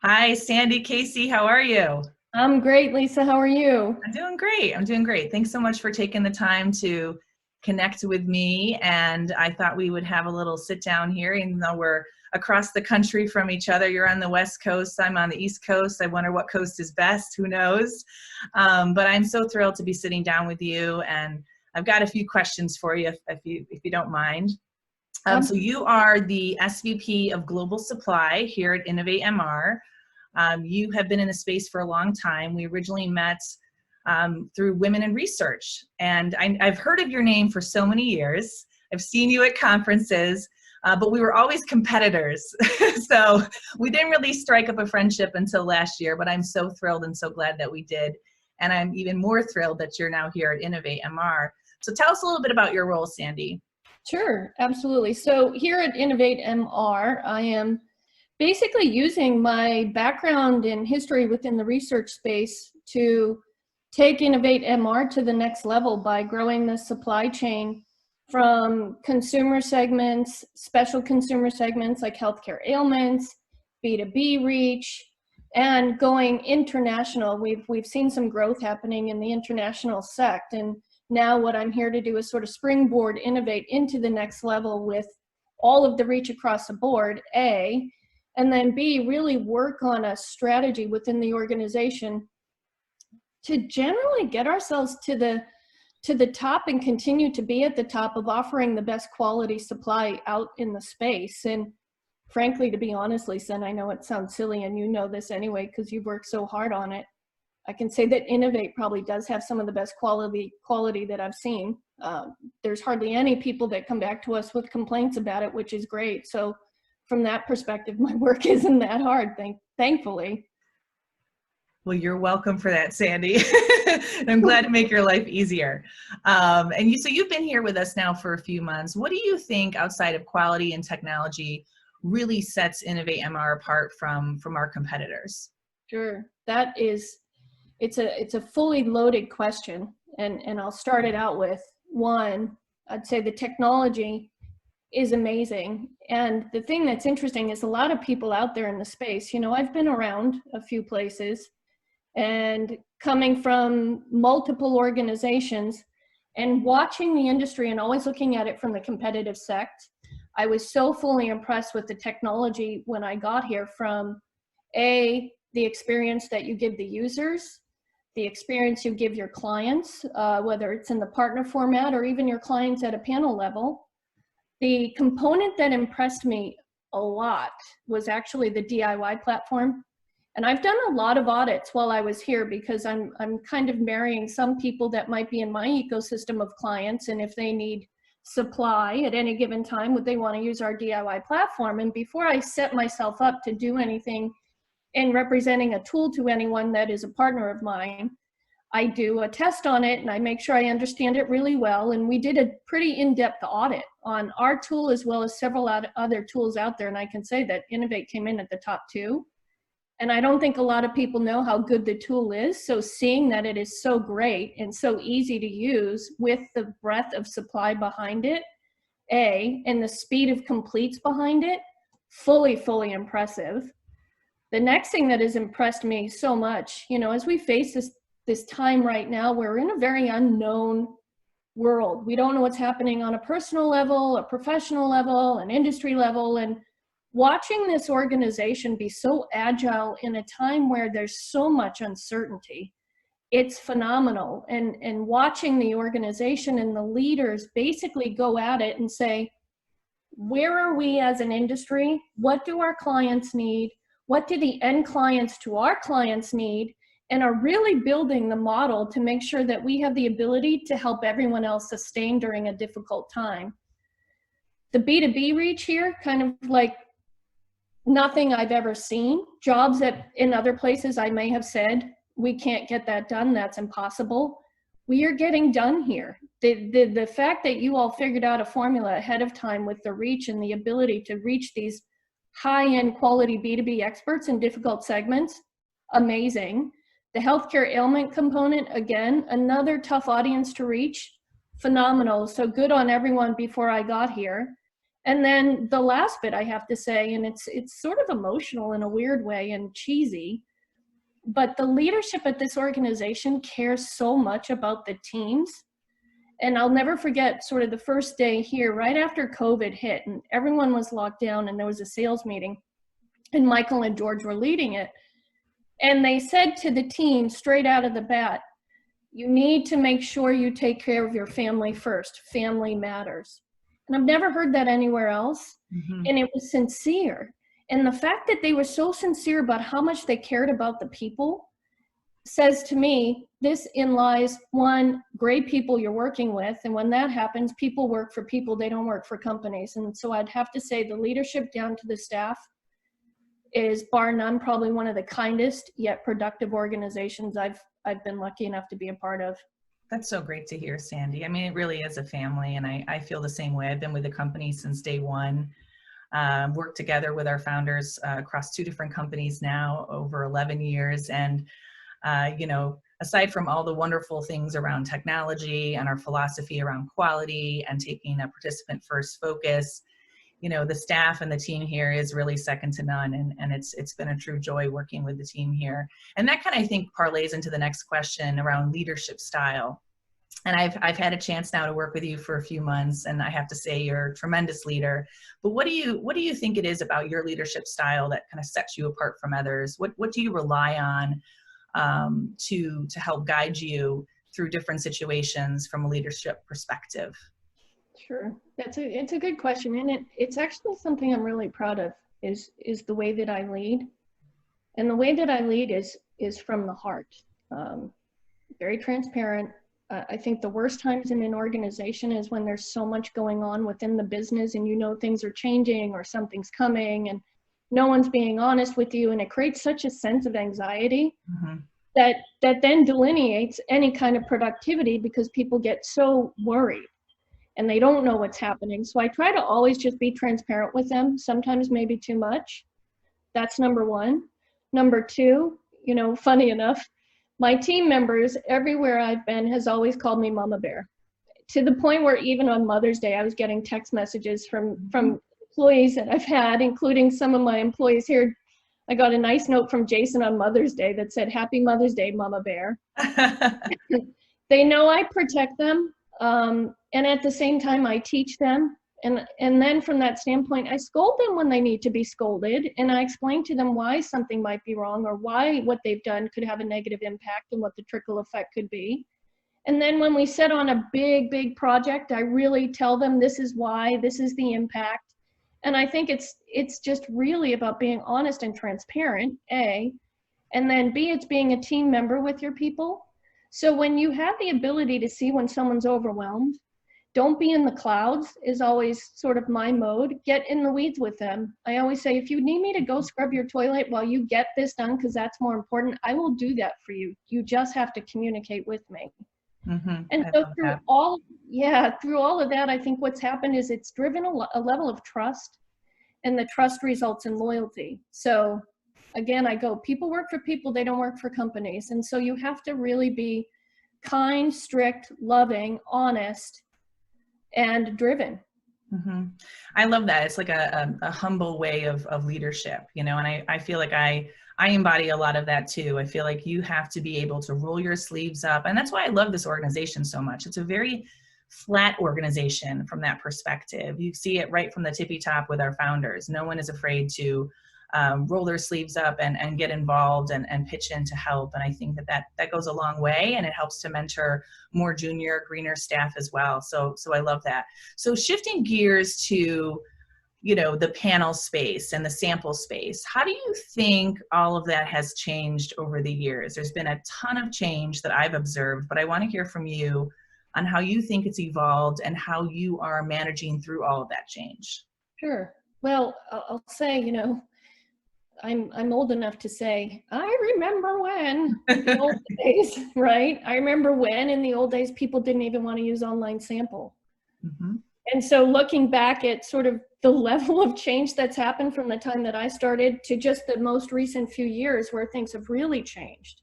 Hi, Sandy, Casey, how are you? I'm great, Lisa. How are you? I'm doing great. I'm doing great. Thanks so much for taking the time to connect with me. And I thought we would have a little sit down here, even though we're across the country from each other. You're on the West Coast, I'm on the East Coast. I wonder what coast is best, who knows? But I'm so thrilled to be sitting down with you. And I've got a few questions for you if you don't mind. So Um, you are the SVP of Global Supply here at InnovateMR. You have been in the space for a long time. We originally met through Women in Research, and I've heard of your name for so many years. I've seen you at conferences, but we were always competitors. So we didn't really strike up a friendship until last year, but I'm so thrilled and so glad that we did. And I'm even more thrilled that you're now here at InnovateMR. So tell us a little bit about your role, Sandy. sure, absolutely. So here at InnovateMR, I am basically using my background in history within the research space to take InnovateMR to the next level by growing the supply chain from consumer segments, special consumer segments like healthcare ailments, B2B reach, and going international. We've seen some growth happening in the international sect, and now what I'm here to do is sort of springboard innovate into the next level with all of the reach across the board, A, and then B, really work on a strategy within the organization to generally get ourselves to the top and continue to be at the top of offering the best quality supply out in the space. And frankly, to be honest, Lisa, and I know it sounds silly and you know this anyway because you've worked so hard on it, I can say that Innovate probably does have some of the best quality that I've seen. There's hardly any people that come back to us with complaints about it, which is great. So from that perspective, my work isn't that hard, thankfully. Well, you're welcome for that, Sandy. I'm glad to make your life easier. So you've been here with us now for a few months. What do you think outside of quality and technology really sets InnovateMR apart from our competitors? Sure, it's a fully loaded question, and I'll start it out with one. I'd say the technology is amazing, and the thing that's interesting is a lot of people out there in the space. You know, I've been around a few places, and coming from multiple organizations and watching the industry and always looking at it from the competitive sect, I was so fully impressed with the technology when I got here from the experience that you give the users, the experience you give your clients, whether it's in the partner format or even your clients at a panel level. The component that impressed me a lot was actually the DIY platform. And I've done a lot of audits while I was here because I'm kind of marrying some people that might be in my ecosystem of clients, and if they need supply at any given time, would they want to use our DIY platform? And before I set myself up to do anything in representing a tool to anyone that is a partner of mine, I do a test on it and I make sure I understand it really well. And we did a pretty in-depth audit on our tool as well as several other tools out there. And I can say that Innovate came in at the top 2. And I don't think a lot of people know how good the tool is. So seeing that it is so great and so easy to use with the breadth of supply behind it, and the speed of completes behind it, fully impressive. The next thing that has impressed me so much, you know, as we face this time right now, we're in a very unknown world. We don't know what's happening on a personal level, a professional level, an industry level, and watching this organization be so agile in a time where there's so much uncertainty, it's phenomenal. And watching the organization and the leaders basically go at it and say, where are we as an industry? What do our clients need? What do the end clients to our clients need? And are really building the model to make sure that we have the ability to help everyone else sustain during a difficult time. The B2B reach here, kind of like nothing I've ever seen. Jobs that in other places I may have said, we can't get that done, that's impossible. We are getting done here. The fact that you all figured out a formula ahead of time with the reach and the ability to reach these high-end quality B2B experts in difficult segments, amazing. The healthcare ailment component, again, another tough audience to reach, phenomenal. So good on everyone before I got here. And then the last bit I have to say, and it's sort of emotional in a weird way and cheesy, but the leadership at this organization cares so much about the teams. And I'll never forget sort of the first day here, right after COVID hit and everyone was locked down and there was a sales meeting and Michael and George were leading it. And they said to the team straight out of the bat, you need to make sure you take care of your family first. Family matters. And I've never heard that anywhere else. Mm-hmm. And it was sincere. And the fact that they were so sincere about how much they cared about the people says to me, this in lies, one, great people you're working with. And when that happens, people work for people, they don't work for companies. And so I'd have to say the leadership down to the staff is bar none probably one of the kindest yet productive organizations I've been lucky enough to be a part of. That's so great to hear, Sandy. I mean, it really is a family, and I feel the same way. I've been with the company since day one. Worked together with our founders across 2 different companies now, over 11 years. And, you know, aside from all the wonderful things around technology and our philosophy around quality and taking a participant first focus, you know, the staff and the team here is really second to none. And it's been a true joy working with the team here. And that kind of, I think, parlays into the next question around leadership style. And I've had a chance now to work with you for a few months, and I have to say you're a tremendous leader. But what do you think it is about your leadership style that kind of sets you apart from others? What do you rely on to help guide you through different situations from a leadership perspective? Sure, it's a good question, and it's actually something I'm really proud of is the way that I lead, and the way that I lead is from the heart, very transparent. I think the worst times in an organization is when there's so much going on within the business, and you know things are changing or something's coming, and no one's being honest with you, and it creates such a sense of anxiety that then delineates any kind of productivity because people get so worried. And they don't know what's happening. So I try to always just be transparent with them, sometimes maybe too much. That's number one. Number two, you know, funny enough, my team members everywhere I've been has always called me Mama Bear, to the point where even on Mother's Day, I was getting text messages from employees that I've had, including some of my employees here. I got a nice note from Jason on Mother's Day that said, "Happy Mother's Day, Mama Bear." They know I protect them. And at the same time, I teach them. And then from that standpoint, I scold them when they need to be scolded. And I explain to them why something might be wrong or why what they've done could have a negative impact and what the trickle effect could be. And then when we set on a big project, I really tell them this is why, this is the impact. And I think it's just really about being honest and transparent, A, and then B, it's being a team member with your people. So when you have the ability to see when someone's overwhelmed, don't be in the clouds is always sort of my mode. Get in the weeds with them. I always say, if you need me to go scrub your toilet while you get this done, because that's more important, I will do that for you. You just have to communicate with me. And so through all of that, I think what's happened is it's driven a level of trust, and the trust results in loyalty. So again, I go, people work for people, they don't work for companies. And so you have to really be kind, strict, loving, honest, and driven. I love that. It's like a humble way of leadership, you know, and I feel like I embody a lot of that too. I feel like you have to be able to roll your sleeves up. And that's why I love this organization so much. It's a very flat organization from that perspective. You see it right from the tippy top with our founders. No one is afraid to roll their sleeves up and get involved and pitch in to help. And I think that goes a long way, and it helps to mentor more junior, greener staff as well. So I love that. So shifting gears to, you know, the panel space and the sample space, how do you think all of that has changed over the years? There's been a ton of change that I've observed, but I want to hear from you on how you think it's evolved and how you are managing through all of that change. Sure. Well, I'll say, you know, I'm old enough to say, I remember when in the old days, right? I remember when in the old days, people didn't even want to use online sample. And so looking back at sort of the level of change that's happened from the time that I started to just the most recent few years where things have really changed.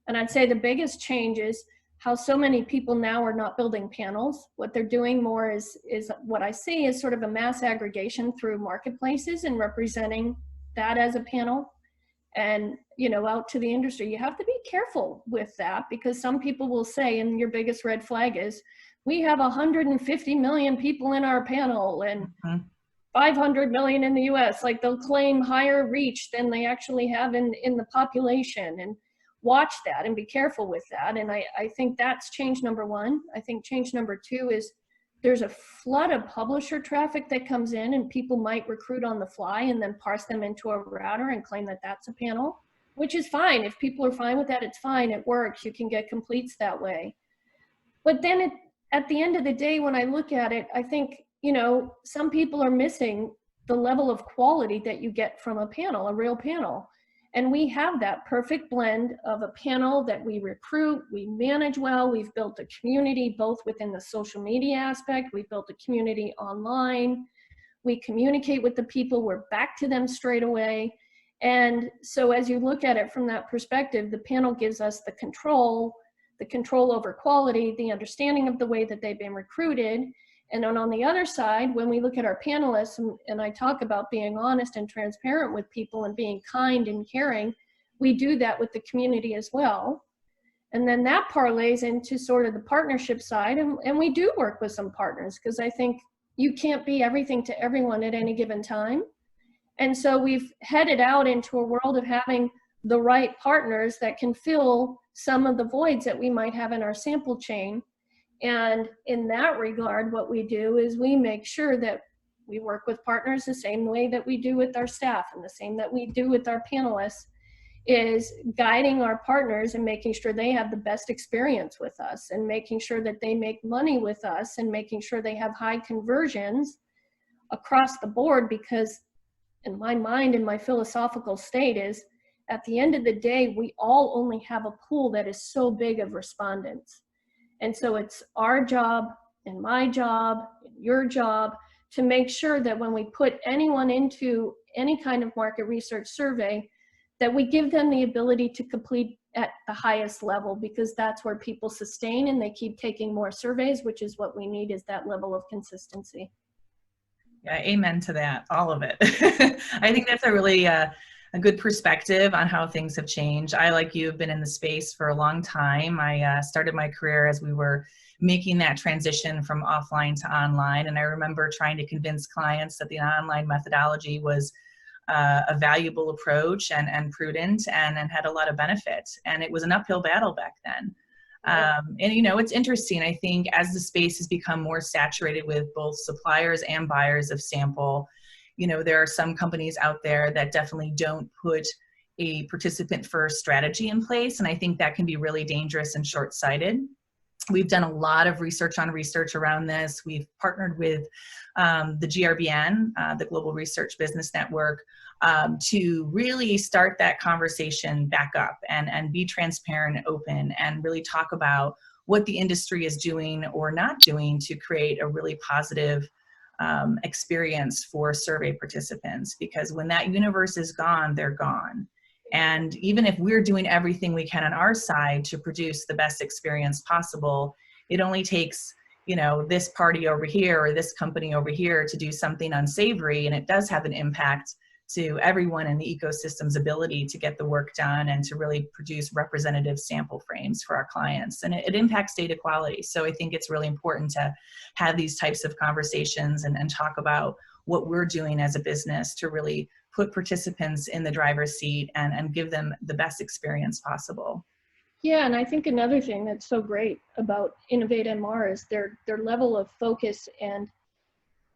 And I'd say the biggest change is how so many people now are not building panels. What they're doing more is what I see is sort of a mass aggregation through marketplaces and representing that as a panel. And, you know, out to the industry, you have to be careful with that, because some people will say, and your biggest red flag is, we have 150 million people in our panel and 500 million in the US. Like, they'll claim higher reach than they actually have in the population. And watch that and be careful with that. And I think that's change number one. I think change number two is there's a flood of publisher traffic that comes in, and people might recruit on the fly and then parse them into a router and claim that that's a panel, which is fine. If people are fine with that, it's fine. It works. You can get completes that way. But then at the end of the day, when I look at it, I think, you know, some people are missing the level of quality that you get from a panel, a real panel. And we have that perfect blend of a panel that we recruit, we manage well, we've built a community both within the social media aspect, we've built a community online, we communicate with the people, we're back to them straight away. And so as you look at it from that perspective, the panel gives us the control over quality, the understanding of the way that they've been recruited. And then on the other side, when we look at our panelists, and I talk about being honest and transparent with people and being kind and caring, we do that with the community as well. And then that parlays into sort of the partnership side. And we do work with some partners, because I think you can't be everything to everyone at any given time. And so we've headed out into a world of having the right partners that can fill some of the voids that we might have in our sample chain. And in that regard, what we do is we make sure that we work with partners the same way that we do with our staff, and the same that we do with our panelists, is guiding our partners and making sure they have the best experience with us, and making sure that they make money with us, and making sure they have high conversions across the board. Because in my mind, in my philosophical state, is at the end of the day, we all only have a pool that is so big of respondents. And so it's our job and my job and your job to make sure that when we put anyone into any kind of market research survey, that we give them the ability to complete at the highest level, because that's where people sustain and they keep taking more surveys, which is what we need, is that level of consistency. Yeah, amen to that, all of it. I think that's a really a good perspective on how things have changed. I, like you, have been in the space for a long time. I started my career as we were making that transition from offline to online. And I remember trying to convince clients that the online methodology was a valuable approach and prudent and had a lot of benefits. And it was an uphill battle back then. And, you know, it's interesting. I think as the space has become more saturated with both suppliers and buyers of sample, you know, there are some companies out there that definitely don't put a participant first strategy in place. And I think that can be really dangerous and short-sighted. We've done a lot of research on research around this. We've partnered with the GRBN, the Global Research Business Network, to really start that conversation back up and be transparent and open and really talk about what the industry is doing or not doing to create a really positive experience for survey participants. Because when that universe is gone, they're gone. And even if we're doing everything we can on our side to produce the best experience possible, it only takes, you know, this party over here or this company over here to do something unsavory, and it does have an impact to everyone in the ecosystem's ability to get the work done and to really produce representative sample frames for our clients. And it impacts data quality. So I think it's really important to have these types of conversations and talk about what we're doing as a business to really put participants in the driver's seat and give them the best experience possible. Yeah, and I think another thing that's so great about InnovateMR is their level of focus, and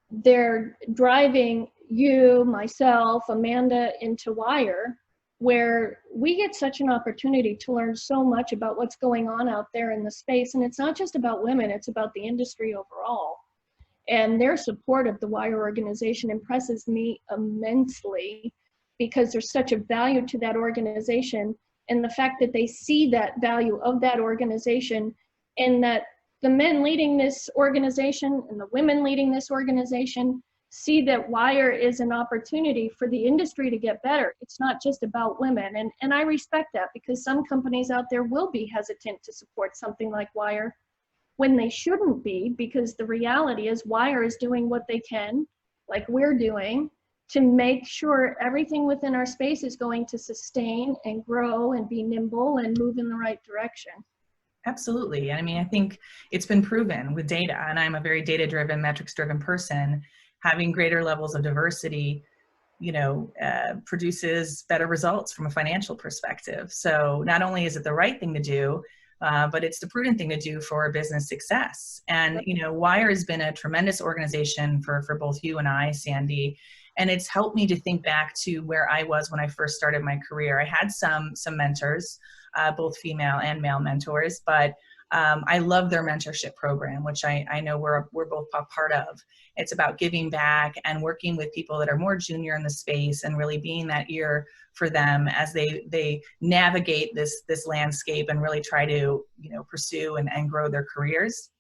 they're driving you, myself, Amanda into Wire, where we get such an opportunity to learn so much about what's going on out there in the space. And it's not just about women, it's about the industry overall. And their support of the Wire organization impresses me immensely, because there's such a value to that organization, and the fact that they see that value of that organization, and that the men leading this organization and the women leading this organization see that WIRE is an opportunity for the industry to get better. It's not just about women. And I respect that, because some companies out there will be hesitant to support something like WIRE when they shouldn't be, because the reality is WIRE is doing what they can, like we're doing, to make sure everything within our space is going to sustain and grow and be nimble and move in the right direction. Absolutely. I mean, I think it's been proven with data, and I'm a very data-driven, metrics-driven person. Having greater levels of diversity, you know, produces better results from a financial perspective. So not only is it the right thing to do, but it's the prudent thing to do for business success. And, you know, WIRE has been a tremendous organization for both you and I, Sandy, and it's helped me to think back to where I was when I first started my career. I had some mentors, both female and male mentors, but I love their mentorship program, which I know we're both a part of. It's about giving back and working with people that are more junior in the space and really being that ear for them as they navigate this landscape and really try to, you know, pursue and grow their careers.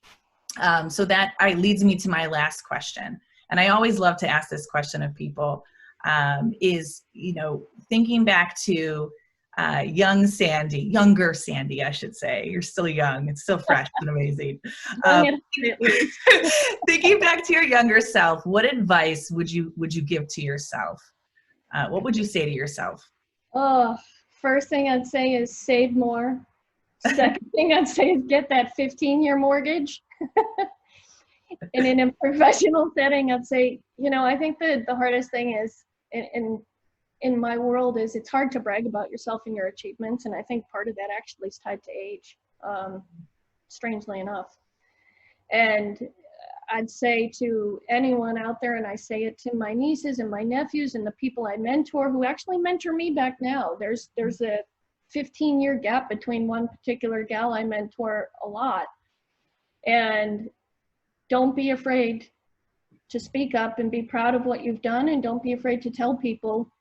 So that leads me to my last question. And I always love to ask this question of people, is, you know, thinking back to younger Sandy, I should say. You're still young. It's still fresh and amazing. Thinking back to your younger self, what advice would you give to yourself? What would you say to yourself? Oh, first thing I'd say is save more. Second thing I'd say is get that 15-year mortgage. And in a professional setting, I'd say, you know, I think that the hardest thing is in my world is it's hard to brag about yourself and your achievements. And I think part of that actually is tied to age, strangely enough. And I'd say to anyone out there, and I say it to my nieces and my nephews and the people I mentor who actually mentor me back now, there's a 15-year gap between one particular gal I mentor a lot. And don't be afraid to speak up and be proud of what you've done, and don't be afraid to tell people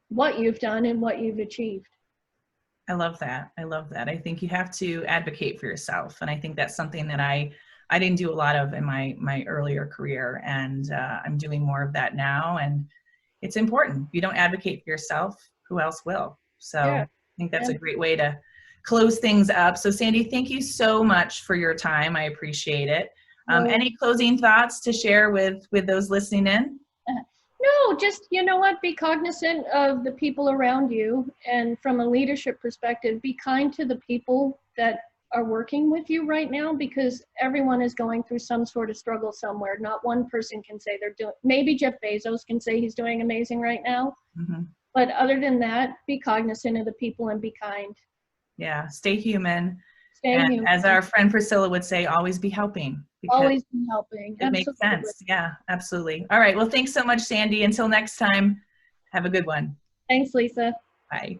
what you've done and what you've achieved. I love that. I love that. I think you have to advocate for yourself. And I think that's something that I didn't do a lot of in my earlier career. And I'm doing more of that now. And it's important. If you don't advocate for yourself, who else will? So yeah. I think that's a great way to close things up. So Sandy, thank you so much for your time. I appreciate it. Any closing thoughts to share with those listening in? No, just, you know what, be cognizant of the people around you. And from a leadership perspective, be kind to the people that are working with you right now, because everyone is going through some sort of struggle somewhere. Not one person can say they're doing, maybe Jeff Bezos can say he's doing amazing right now. Mm-hmm. But other than that, be cognizant of the people and be kind. Yeah, stay human. And as our friend Priscilla would say, always be helping. Always be helping. It makes sense. Yeah, absolutely. All right. Well, thanks so much, Sandy. Until next time, have a good one. Thanks, Lisa. Bye.